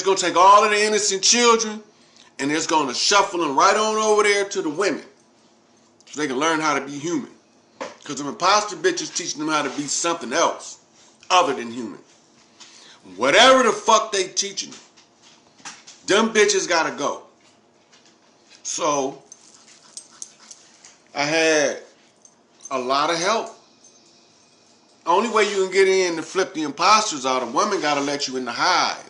It's going to take all of the innocent children and it's going to shuffle them right on over there to the women so they can learn how to be human. Because the imposter bitches teaching them how to be something else other than human. Whatever the fuck they teaching them bitches gotta go. So, I had a lot of help. Only way you can get in to flip the imposters out, a woman gotta let you in the hive.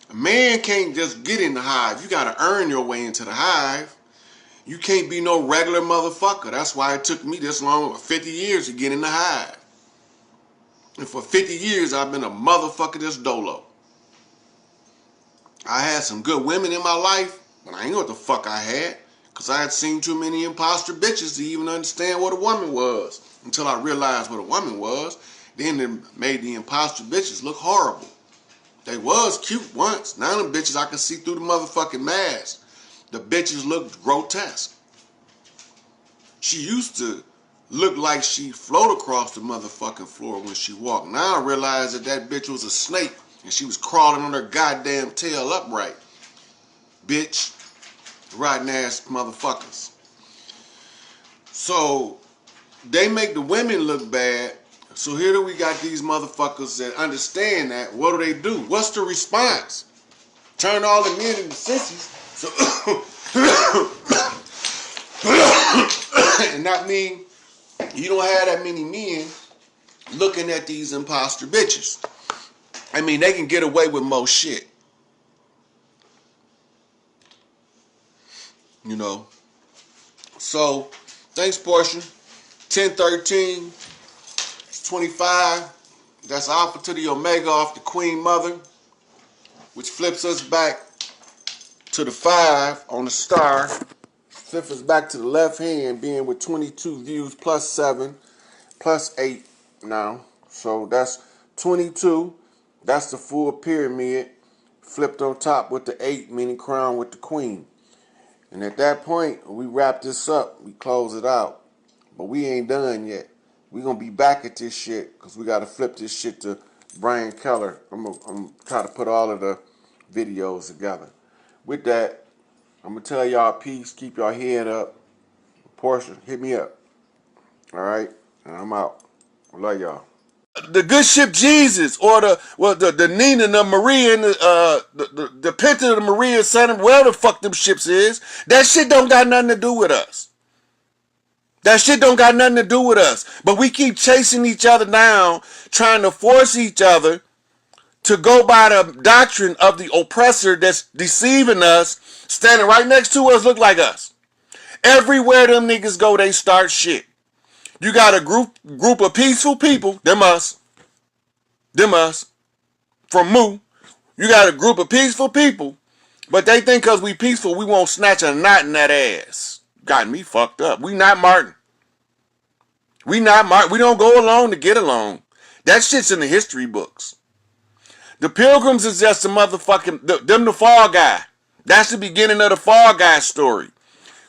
A man can't just get in the hive. You gotta earn your way into the hive. You can't be no regular motherfucker. That's why it took me this long, 50 years to get in the hive. And for 50 years, I've been a motherfucker that's dolo. I had some good women in my life, but I ain't know what the fuck I had. Because I had seen too many imposter bitches to even understand what a woman was. Until I realized what a woman was. Then it made the imposter bitches look horrible. They was cute once. Now them bitches, I can see through the motherfucking mask. The bitches looked grotesque. She used to look like she float across the motherfucking floor when she walked. Now I realize that that bitch was a snake and she was crawling on her goddamn tail upright. Bitch. Rotten ass motherfuckers. So they make the women look bad. So here we got these motherfuckers that understand that. What do? What's the response? Turn all the men into sissies. So and that mean you don't have that many men looking at these imposter bitches. I mean, they can get away with most shit. You know. So, thanks, Portia. 1013, 25. That's alpha to the omega off the queen mother, which flips us back to the 5 on the star. Flips us back to the left hand, being with 22 views plus 7 plus 8 now. So that's 22. That's the full pyramid flipped on top with the 8, meaning crown with the queen. And at that point, we wrap this up. We close it out. But we ain't done yet. We gonna be back at this shit because we gotta flip this shit to Brian Keller. I'm gonna try to put all of the videos together. With that, I'm gonna tell y'all peace. Keep your head up. Portia, hit me up. All right, and I'm out. I love y'all. The good ship Jesus, or the Nina, the Maria, and the Pinta, the Maria, Santa, wherever the fuck them ships is, that shit don't got nothing to do with us. That shit don't got nothing to do with us. But we keep chasing each other down, trying to force each other to go by the doctrine of the oppressor that's deceiving us, standing right next to us, look like us. Everywhere them niggas go, they start shit. You got a group of peaceful people, them us, from Mu. You got a group of peaceful people, but they think because we peaceful, we won't snatch a knot in that ass. Got me fucked up. We not Martin. We not Martin. We don't go along to get along. That shit's in the history books. The Pilgrims is just a motherfucking, them the Fall Guy. That's the beginning of the Fall Guy story.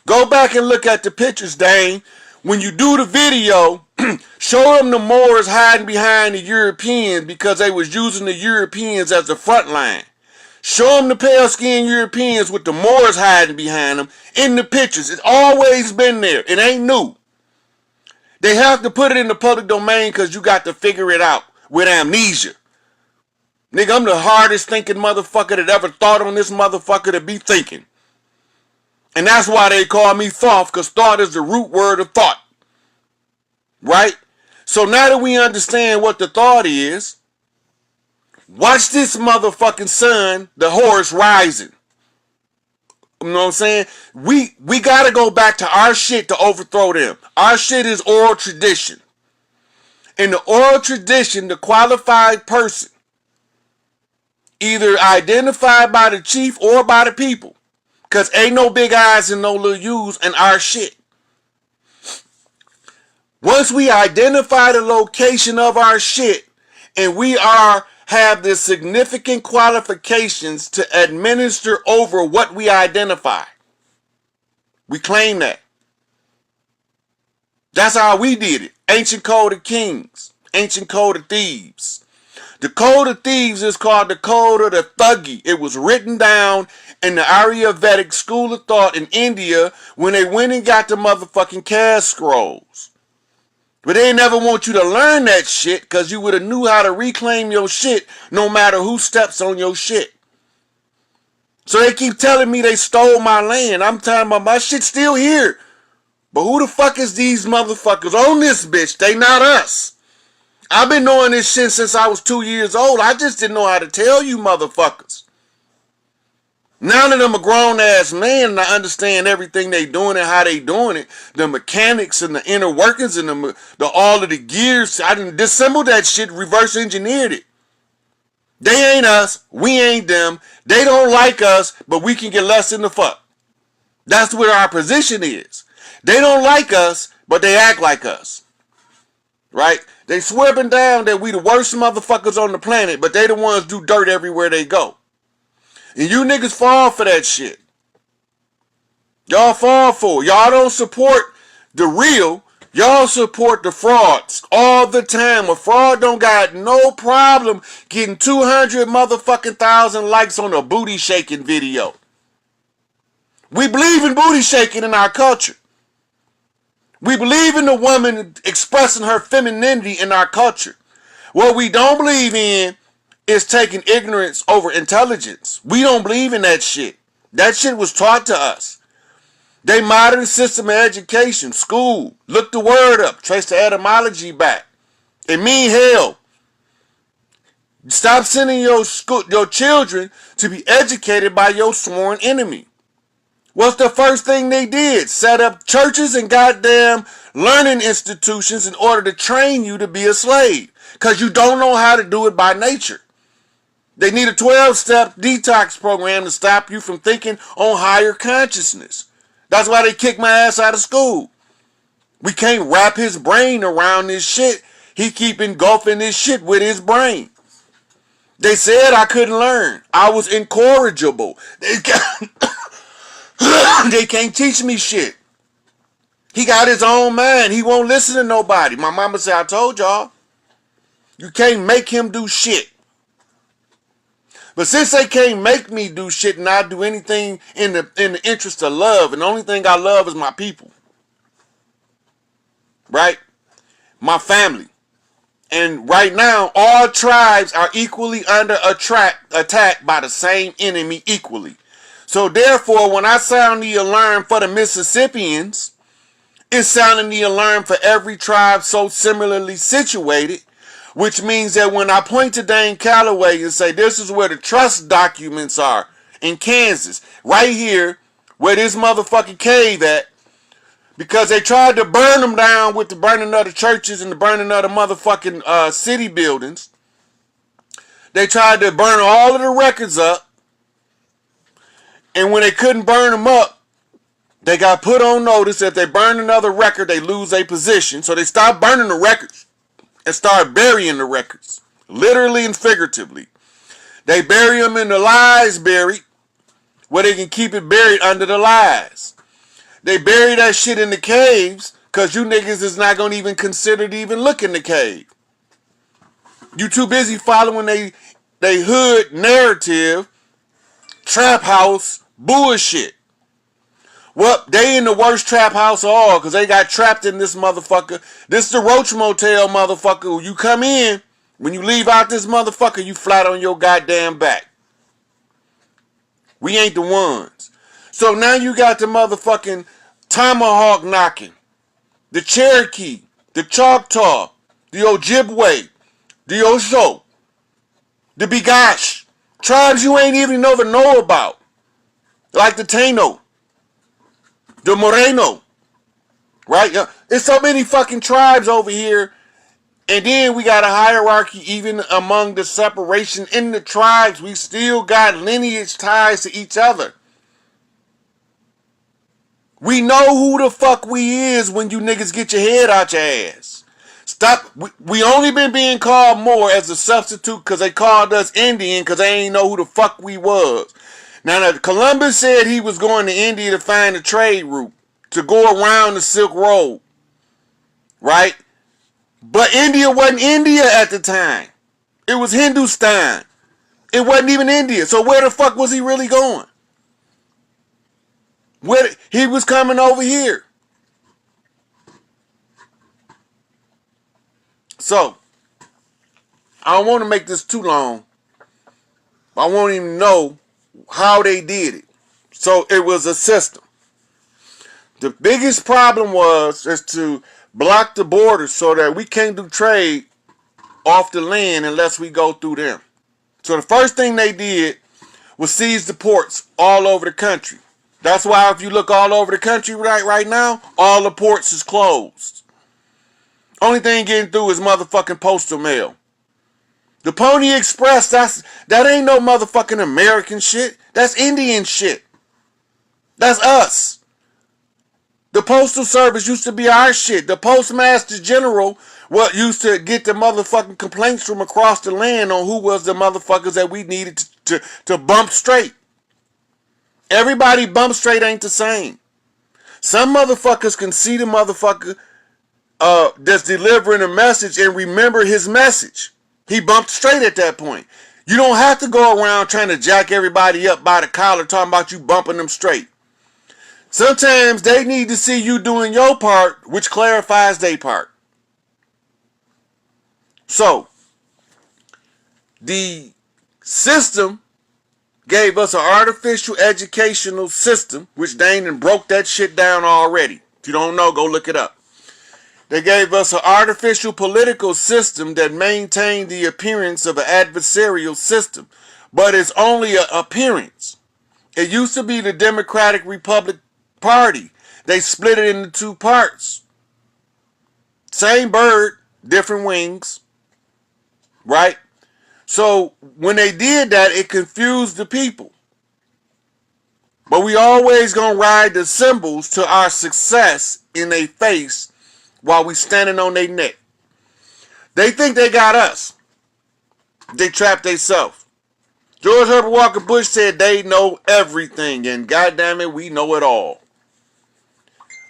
Go back and look at the pictures, Dane. When you do the video, show them the Moors hiding behind the Europeans because they was using the Europeans as the front line. Show them the pale-skinned Europeans with the Moors hiding behind them in the pictures. It's always been there. It ain't new. They have to put it in the public domain because you got to figure it out with amnesia. Nigga, I'm the hardest thinking motherfucker that ever thought on this motherfucker to be thinking. And that's why they call me Thoth, because thought is the root word of thought. Right? So now that we understand what the thought is, watch this motherfucking sun, the horse rising. You know what I'm saying? We got to go back to our shit to overthrow them. Our shit is oral tradition. In the oral tradition, the qualified person, either identified by the chief or by the people, because ain't no big eyes and no little U's in our shit. Once we identify the location of our shit and we have the significant qualifications to administer over what we identify, we claim that. That's how we did it. Ancient Code of Kings, Ancient Code of Thieves. The code of thieves is called the code of the Thuggee. It was written down in the Ayurvedic school of thought in India when they went and got the motherfucking caste scrolls. But they never want you to learn that shit because you would have knew how to reclaim your shit no matter who steps on your shit. So they keep telling me they stole my land. I'm talking about my shit still here. But who the fuck is these motherfuckers on this bitch? They not us. I've been knowing this shit since I was 2 years old. I just didn't know how to tell you motherfuckers. Now that I'm a grown-ass man and I understand everything they doing and how they doing it, the mechanics and the inner workings and the all of the gears, I done disassembled that shit, reverse engineered it. They ain't us, we ain't them. They don't like us, but we can get less in the fuck. That's what our position is. They don't like us, but they act like us. Right? They swearing down that we the worst motherfuckers on the planet, but they the ones do dirt everywhere they go. And you niggas fall for that shit. Y'all fall for it. Y'all don't support the real. Y'all support the frauds all the time. A fraud don't got no problem getting 200 motherfucking thousand likes on a booty shaking video. We believe in booty shaking in our culture. We believe in the woman expressing her femininity in our culture. What we don't believe in is taking ignorance over intelligence. We don't believe in that shit. That shit was taught to us. They modern system of education, school, look the word up, trace the etymology back. It mean hell. Stop sending your children to be educated by your sworn enemy. What's the first thing they did? Set up churches and goddamn learning institutions in order to train you to be a slave. Because you don't know how to do it by nature. They need a 12-step detox program to stop you from thinking on higher consciousness. That's why they kicked my ass out of school. We can't wrap his brain around this shit. He keep engulfing this shit with his brain. They said I couldn't learn. I was incorrigible. They can't teach me shit. He got his own mind. He won't listen to nobody. My mama said, I told y'all. You can't make him do shit. But since they can't make me do shit and I do anything in the interest of love, and the only thing I love is my people. Right? My family. And right now, all tribes are equally under attack by the same enemy equally. So therefore, when I sound the alarm for the Mississippians, it's sounding the alarm for every tribe so similarly situated, which means that when I point to Dane Calloway and say, this is where the trust documents are in Kansas, right here, where this motherfucking cave at, because they tried to burn them down with the burning of the churches and the burning of the motherfucking city buildings. They tried to burn all of the records up. And when they couldn't burn them up, they got put on notice that if they burn another record, they lose their position. So they stopped burning the records and started burying the records, literally and figuratively. They bury them in the lies buried, where they can keep it buried under the lies. They bury that shit in the caves, because you niggas is not going to even consider to even look in the cave. You too busy following they hood narrative, trap house bullshit. Well, they in the worst trap house of all because they got trapped in this motherfucker. This is the Roach Motel motherfucker. You come in, when you leave out this motherfucker, you flat on your goddamn back. We ain't the ones. So now you got the motherfucking tomahawk knocking, the Cherokee, the Choctaw, the Ojibwe, the Osho, the Bigash. Tribes you ain't even know about. Like the Taino, the Moreno, right? There's so many fucking tribes over here. And then we got a hierarchy even among the separation in the tribes. We still got lineage ties to each other. We know who the fuck we is when you niggas get your head out your ass. Stop. We only been being called more as a substitute because they called us Indian because they ain't know who the fuck we was. Now, Columbus said he was going to India to find a trade route to go around the Silk Road, right? But India wasn't India at the time. It was Hindustan. It wasn't even India. So where the fuck was he really going? He was coming over here. So, I don't want to make this too long. I won't even know how they did it. So, it was a system. The biggest problem is to block the borders so that we can't do trade off the land unless we go through them. So, the first thing they did was seize the ports all over the country. That's why if you look all over the country right now, all the ports is closed. Only thing getting through is motherfucking postal mail. The Pony Express, that ain't no motherfucking American shit. That's Indian shit. That's us. The Postal Service used to be our shit. The Postmaster General used to get the motherfucking complaints from across the land on who was the motherfuckers that we needed to bump straight. Everybody bump straight ain't the same. Some motherfuckers can see the motherfucker that's delivering a message and remember his message. He bumped straight at that point. You don't have to go around trying to jack everybody up by the collar talking about you bumping them straight. Sometimes they need to see you doing your part, which clarifies their part. So, the system gave us an artificial educational system, which they ain't broke that shit down already. If you don't know, go look it up. They gave us an artificial political system that maintained the appearance of an adversarial system, but it's only an appearance. It used to be the Democratic Republic Party. They split it into two parts. Same bird, different wings, right? So when they did that, it confused the people. But we always gonna ride the symbols to our success in their face while we standing on their neck. They think they got us. They trapped themselves. George Herbert Walker Bush said they know everything, and goddamn it, we know it all.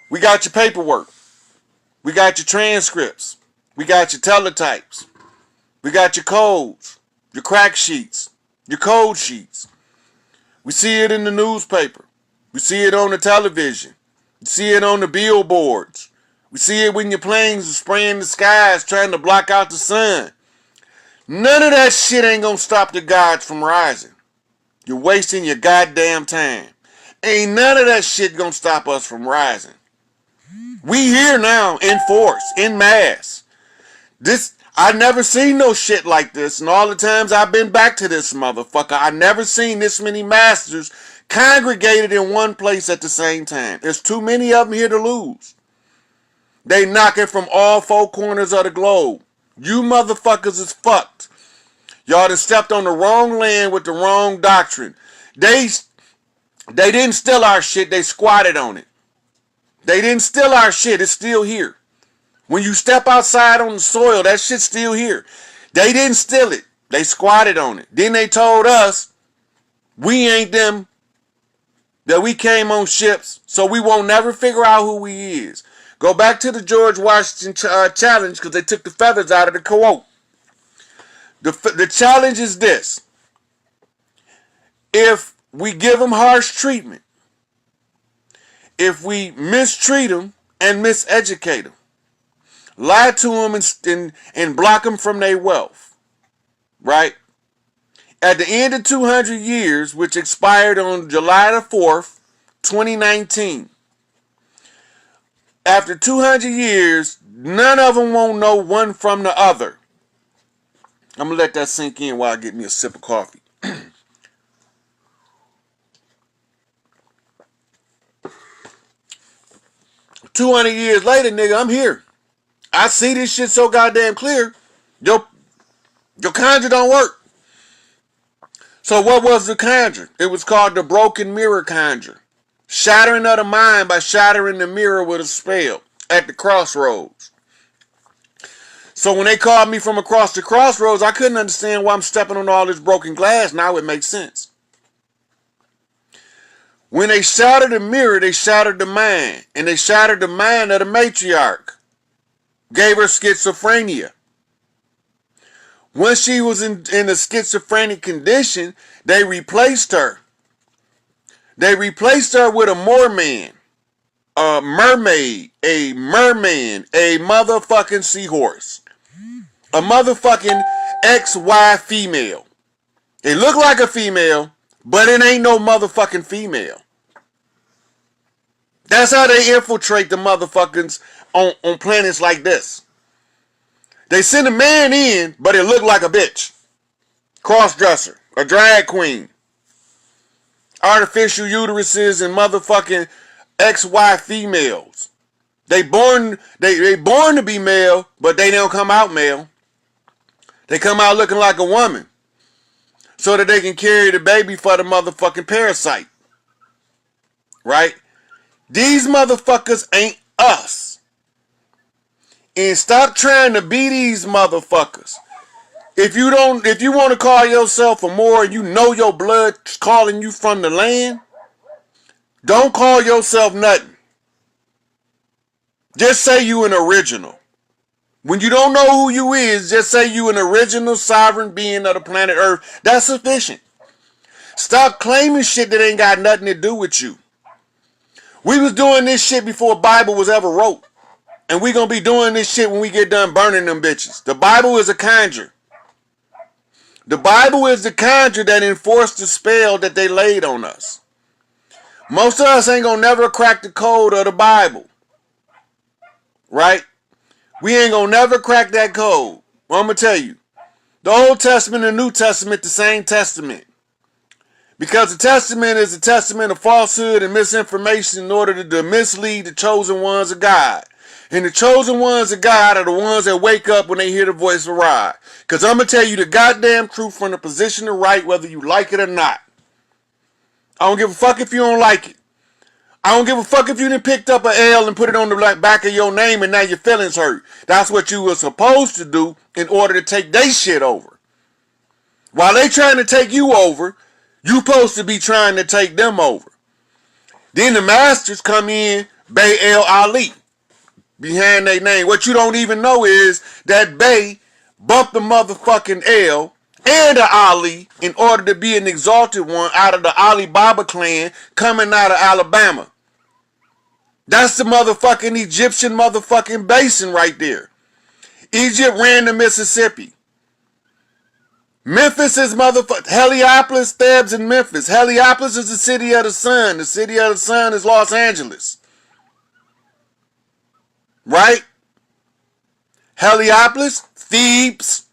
We got your paperwork. We got your transcripts. We got your teletypes. We got your codes, your crack sheets, your code sheets. We see it in the newspaper. We see it on the television. We see it on the billboards. We see it when your planes are spraying the skies trying to block out the sun. None of that shit ain't gonna stop the gods from rising. You're wasting your goddamn time. Ain't none of that shit gonna stop us from rising. We here now in force, in mass. I never seen no shit like this, and all the times I've been back to this motherfucker, I never seen this many masters congregated in one place at the same time. There's too many of them here to lose. They knocking from all four corners of the globe. You motherfuckers is fucked. Y'all done stepped on the wrong land with the wrong doctrine. They didn't steal our shit, they squatted on it. They didn't steal our shit, it's still here. When you step outside on the soil, that shit's still here. They didn't steal it, they squatted on it. Then they told us we ain't them, that we came on ships, so we won't never figure out who we is. Go back to the George Washington challenge because they took the feathers out of the quote. The challenge is this. If we give them harsh treatment, if we mistreat them and miseducate them, lie to them and block them from their wealth, right? At the end of 200 years, which expired on July the 4th, 2019, after 200 years, none of them won't know one from the other. I'm going to let that sink in while I get me a sip of coffee. 200 years later, nigga, I'm here. I see this shit so goddamn clear. Your conjure don't work. So what was the conjure? It was called the broken mirror conjure. Shattering of the mind by shattering the mirror with a spell at the crossroads. So when they called me from across the crossroads, I couldn't understand why I'm stepping on all this broken glass. Now it makes sense. When they shattered the mirror, they shattered the mind. And they shattered the mind of the matriarch. Gave her schizophrenia. When she was in a schizophrenic condition, they replaced her. They replaced her with a merman, a mermaid, a merman, a motherfucking seahorse, a motherfucking XY female. It look like a female, but it ain't no motherfucking female. That's how they infiltrate the motherfuckers on planets like this. They send a man in, but it look like a bitch. Cross-dresser, a drag queen. Artificial uteruses and motherfucking XY females. They born to be male, but they don't come out male. They come out looking like a woman. So that they can carry the baby for the motherfucking parasite. Right? These motherfuckers ain't us. And stop trying to be these motherfuckers. If you want to call yourself a Moor and you know your blood's calling you from the land, don't call yourself nothing. Just say you an original. When you don't know who you is, just say you an original sovereign being of the planet Earth. That's sufficient. Stop claiming shit that ain't got nothing to do with you. We was doing this shit before Bible was ever wrote. And we gonna be doing this shit when we get done burning them bitches. The Bible is a conjure. The Bible is the conjure that enforced the spell that they laid on us. Most of us ain't gonna never crack the code of the Bible. Right? We ain't gonna never crack that code. Well, I'm gonna tell you. The Old Testament and the New Testament, the same testament. Because the testament is a testament of falsehood and misinformation in order to mislead the chosen ones of God. And the chosen ones of God are the ones that wake up when they hear the voice of Rod. Because I'm going to tell you the goddamn truth from the position of right, whether you like it or not. I don't give a fuck if you don't like it. I don't give a fuck if you done picked up an L and put it on the back of your name and now your feelings hurt. That's what you were supposed to do in order to take their shit over. While they trying to take you over, you supposed to be trying to take them over. Then the masters come in, Bay El Ali, behind their name. What you don't even know is that Bay bumped the motherfucking L and the Ali in order to be an exalted one out of the Ali Baba clan coming out of Alabama. That's the motherfucking Egyptian motherfucking basin right there. Egypt ran to Mississippi. Memphis is motherfucking Heliopolis, Thebes, and Memphis. Heliopolis is the city of the sun. The city of the sun is Los Angeles. Right? Heliopolis, Thebes.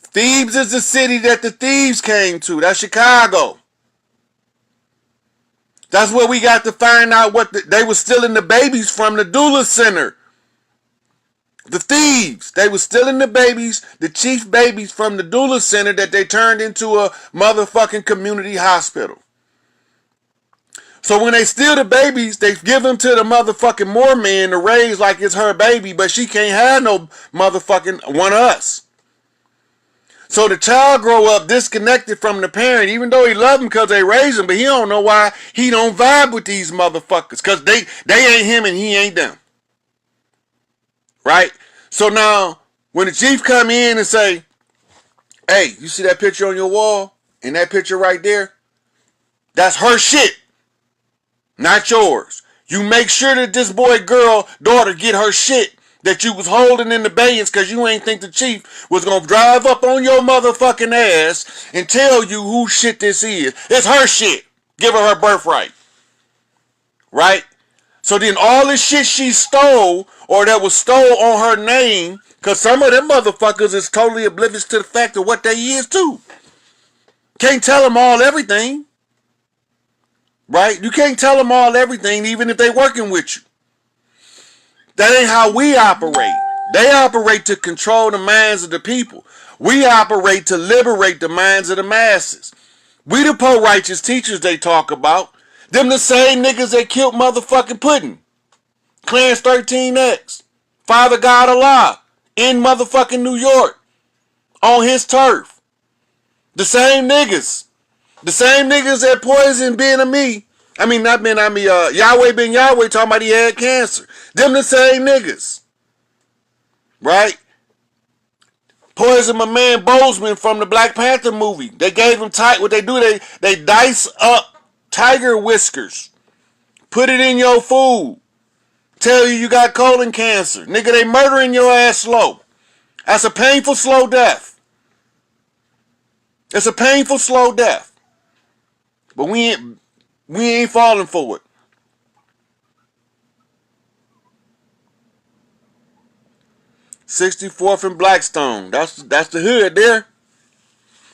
Thebes is the city that the thieves came to. That's Chicago. That's where we got to find out what they were stealing the babies from the doula center. The thieves, they were stealing the babies, the chief babies from the doula center that they turned into a motherfucking community hospital. So when they steal the babies, they give them to the motherfucking Moor man to raise like it's her baby, but she can't have no motherfucking one of us. So the child grow up disconnected from the parent, even though he love him because they raise him, but he don't know why he don't vibe with these motherfuckers, because they ain't him and he ain't them. Right? So now, when the chief come in and say, hey, you see that picture on your wall? And that picture right there? That's her shit. Not yours. You make sure that this boy, girl, daughter get her shit that you was holding in the abeyance because you ain't think the chief was going to drive up on your motherfucking ass and tell you whose shit this is. It's her shit. Give her her birthright. Right? So then all this shit she stole or that was stole on her name, because some of them motherfuckers is totally oblivious to the fact of what they is too. Can't tell them all everything. Right? You can't tell them all everything even if they working with you. That ain't how we operate. They operate to control the minds of the people. We operate to liberate the minds of the masses. We the pro-righteous teachers they talk about. Them the same niggas that killed motherfucking Puddin'. Clarence 13X. Father God Allah. In motherfucking New York. On his turf. The same niggas. The same niggas that poisoned Ben Ami. I mean, not Ben Ami. Yahweh Ben Yahweh talking about he had cancer. Them the same niggas. Right? Poison my man Bozeman from the Black Panther movie. They gave him what they do, they dice up tiger whiskers. Put it in your food. Tell you got colon cancer. Nigga, they murdering your ass slow. That's a painful, slow death. It's a painful, slow death. But we ain't falling for it. 64th and Blackstone. That's the hood there.